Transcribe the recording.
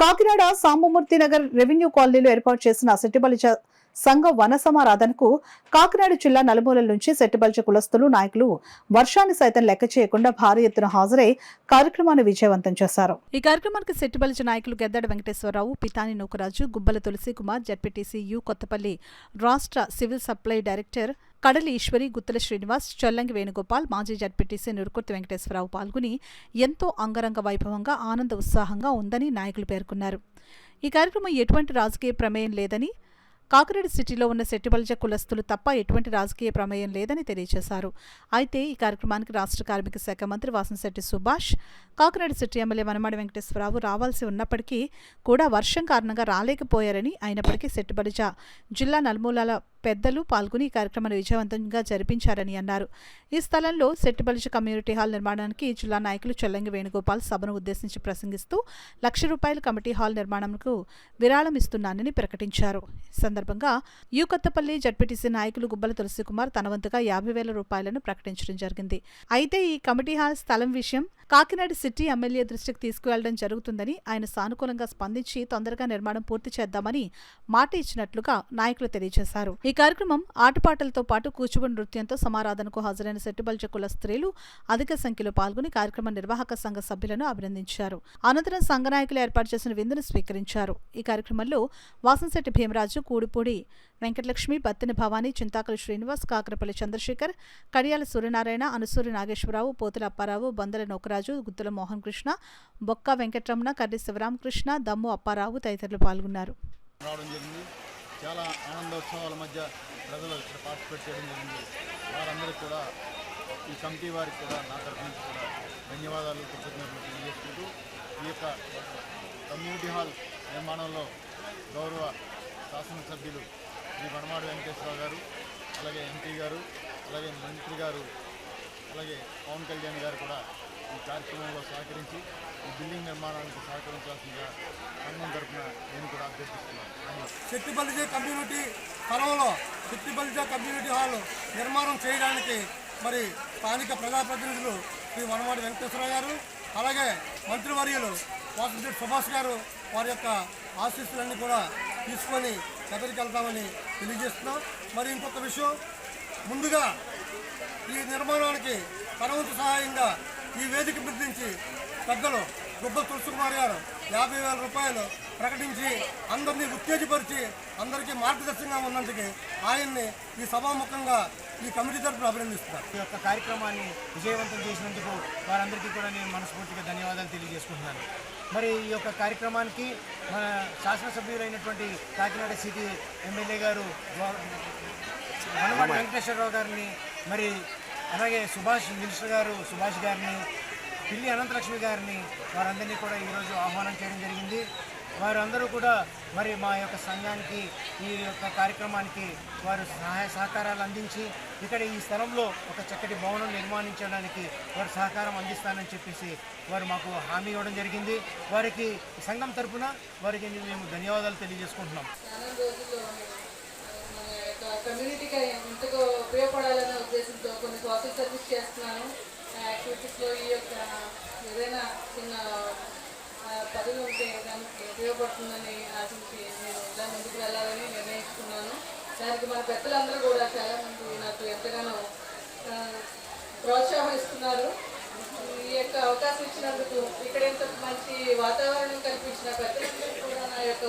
Kakinada Sambamurthy Nagar revenue కాలనీలో ఏర్పాటు చేసిన సెట్టిబలిజ సంఘ వన సమారాధనకు కాకినాడ జిల్లా నలుమూలల నుంచి సెట్టిబలిజ కులస్తులు నాయకులు వర్షాన్ని సైతం లెక్క చేయకుండా భారీ ఎత్తున హాజరై కార్యక్రమాన్ని విజయవంతం చేశారు. ఈ కార్యక్రమానికి సెట్టిబలిజ నాయకులు గెద్దడ వెంకటేశ్వరరావు, పితాని నూకరాజు, గుబ్బల తులసి కుమార్, జడ్పీటీసీ యు కొత్తపల్లి రాష్ట్ర సివిల్ సప్లై డైరెక్టర్ కడలి ఈశ్వరి, గుత్తల శ్రీనివాస్, చొల్లంగి వేణుగోపాల్, మాజీ జడ్పీటీసీ నురుకుర్తి వెంకటేశ్వరరావు పాల్గొని ఎంతో అంగరంగ వైభవంగా ఆనంద ఉత్సాహంగా ఉందని నాయకులు పేర్కొన్నారు. ఈ కార్యక్రమం ఎటువంటి రాజకీయ ప్రమేయం లేదని, కాకినాడ సిటీలో ఉన్న సెట్టిబలిజ కులస్తులు తప్ప ఎటువంటి రాజకీయ ప్రమేయం లేదని తెలియజేశారు. అయితే ఈ కార్యక్రమానికి రాష్ట్ర కార్మిక శాఖ మంత్రి వాసంశెట్టి సుభాష్, కాకినాడ సిటీ ఎమ్మెల్యే వనమాడి వెంకటేశ్వరరావు రావాల్సి ఉన్నప్పటికీ కూడా వర్షం కారణంగా రాలేకపోయారని, అయినప్పటికీ సెట్టిబలిజ జిల్లా నలుమూలల పెద్దలు పాల్గొని ఈ కార్యక్రమాన్ని విజయవంతంగా జరిపించారని అన్నారు. ఈ స్థలంలో సెట్టిబలిజ కమ్యూనిటీ హాల్ నిర్మాణానికి జిల్లా నాయకులు చొల్లంగి వేణుగోపాల్ సభను ఉద్దేశించి ప్రసంగిస్తూ ₹1,00,000 కమిటీ హాల్ నిర్మాణంకు విరాళం ఇస్తున్నానని ప్రకటించారు. ఈ సందర్భంగా యు కొత్తపల్లి జడ్పీటీసీ నాయకులు గుబ్బల తులసి కుమార్ తన వంతుగా ₹50,000 ప్రకటించడం జరిగింది. అయితే ఈ కమిటీ హాల్ స్థలం విషయం కాకినాడ సిటీ ఎమ్మెల్యే దృష్టికి తీసుకువెళ్లడం జరుగుతుందని, ఆయన సానుకూలంగా స్పందించి తొందరగా నిర్మాణం పూర్తి చేద్దామని మాట ఇచ్చినట్లుగా నాయకులు తెలియజేశారు. ఈ కార్యక్రమం ఆటపాటలతో పాటు కూచిపూడి నృత్యంతో సమారాధనకు హాజరైన సెట్టిబలిజ కుల స్త్రీలు అధిక సంఖ్యలో పాల్గొని కార్యక్రమ నిర్వాహక సంఘ సభ్యులను అభినందించారు. అనంతరం సంఘ నాయకులు ఏర్పాటు చేసిన విందును స్వీకరించారు. ఈ కార్యక్రమంలో వాసంశెట్టి భీమరాజు, కూడిపూడి వెంకటలక్ష్మి, బత్తిని భవానీ, చింతాకలి శ్రీనివాస్, కాకరపల్లి చంద్రశేఖర్, కడియాల సూర్యనారాయణ, అనుసూరి నాగేశ్వరరావు, పోతుల అప్పారావు, బొందల నోకరాజు, గుత్తుల మోహన్ కృష్ణ, బొక్క వెంకటరమణ, కర్రి శివరామకృష్ణ, దమ్ము అప్పారావు తదితరులు పాల్గొన్నారు. చాలా ఆనందోత్సవాల మధ్య ప్రజలు ఇక్కడ పార్టిసిపేట్ చేయడం జరిగింది. వారందరికీ కూడా ఈ కమిటీ వారికి కూడా నా తరఫు నుంచి కూడా ధన్యవాదాలు, కృతజ్ఞతలు తెలియజేసుకుంటూ ఈ యొక్క కమ్యూనిటీ హాల్ నిర్మాణంలో గౌరవ శాసనసభ్యులు శ్రీ వనమాడి వెంకటేశ్వరరావు గారు, అలాగే ఎంపీ గారు, అలాగే మంత్రి గారు, అలాగే పవన్ కళ్యాణ్ గారు కూడా ఈ కార్యక్రమంలో సహకరించి ఈ బిల్డింగ్ నిర్మాణానికి సహకరించాల్సిందిగా సంఘం తరఫున నేను కూడా అభ్యర్థిస్తున్నాను. సెట్టిబలిజ కమ్యూనిటీ స్థలంలో సెట్టిబలిజ కమ్యూనిటీ హాల్ నిర్మాణం చేయడానికి మరి స్థానిక ప్రజాప్రతినిధులు శ్రీ వనమాడి వెంకటేశ్వరరావు గారు, అలాగే మంత్రివర్యులు వాసంశెట్టి సుభాష్ గారు వారి యొక్క ఆశీస్సులన్నీ కూడా తీసుకొని ఎక్కడికి వెళ్తామని తెలియజేస్తున్నాం. మరి ఇంకొక విషయం, ముందుగా ఈ నిర్మాణానికి తనవంతు సహాయంగా ఈ వేదిక నుంచి పెద్దలు గుబ్బల తులసి కుమార్ గారు ₹50,000 ప్రకటించి అందరినీ ఉత్తేజపరిచి అందరికీ మార్గదర్శకంగా ఉన్నందుకు ఆయన్ని ఈ సభాముఖంగా ఈ కమిటీ తరఫున అభినందిస్తున్నారు. ఈ యొక్క కార్యక్రమాన్ని విజయవంతం చేసినందుకు వారందరికీ కూడా నేను మనస్ఫూర్తిగా ధన్యవాదాలు తెలియజేసుకుంటున్నాను. మరి ఈ యొక్క కార్యక్రమానికి మన శాసనసభ్యులైనటువంటి కాకినాడ సిటీ ఎమ్మెల్యే గారు వనమాడి వెంకటేశ్వరరావు గారిని, మరి అలాగే మినిస్టర్ గారు సుభాష్ గారిని, పిల్లి అనంతలక్ష్మి గారిని, వారందరినీ కూడా ఈరోజు ఆహ్వానం చేయడం జరిగింది. వారందరూ కూడా మరి మా యొక్క సంఘానికి ఈ యొక్క కార్యక్రమానికి వారు సహాయ సహకారాలు అందించి ఇక్కడ ఈ స్థలంలో ఒక చక్కటి భవనం నిర్మాణించడానికి వారు సహకారం అందిస్తానని చెప్పేసి వారు మాకు హామీ ఇవ్వడం జరిగింది. వారికి సంఘం తరఫున వారికి మేము ధన్యవాదాలు తెలియజేసుకుంటున్నాం. కమ్యూనిటీకి ఎంతగా ఉపయోగపడాలనే ఉద్దేశంతో కొన్ని సోషల్ సర్వీస్ చేస్తున్నాను. యాక్టివిటీస్లో ఈ యొక్క ఏదైనా చిన్న పదవి ఉంటే దానికి ఉపయోగపడుతుందని ఆశించి నేను ఇలా ముందుకు వెళ్ళాలని నిర్ణయించుకున్నాను. దానికి మన పెద్దలందరూ కూడా చాలామంది నాకు ఎంతగానో ప్రోత్సాహిస్తున్నారు. ఈ యొక్క అవకాశం ఇచ్చినందుకు, ఇక్కడ ఎంత మంచి వాతావరణం కల్పించిన పెద్దలందరూ కూడా నా యొక్క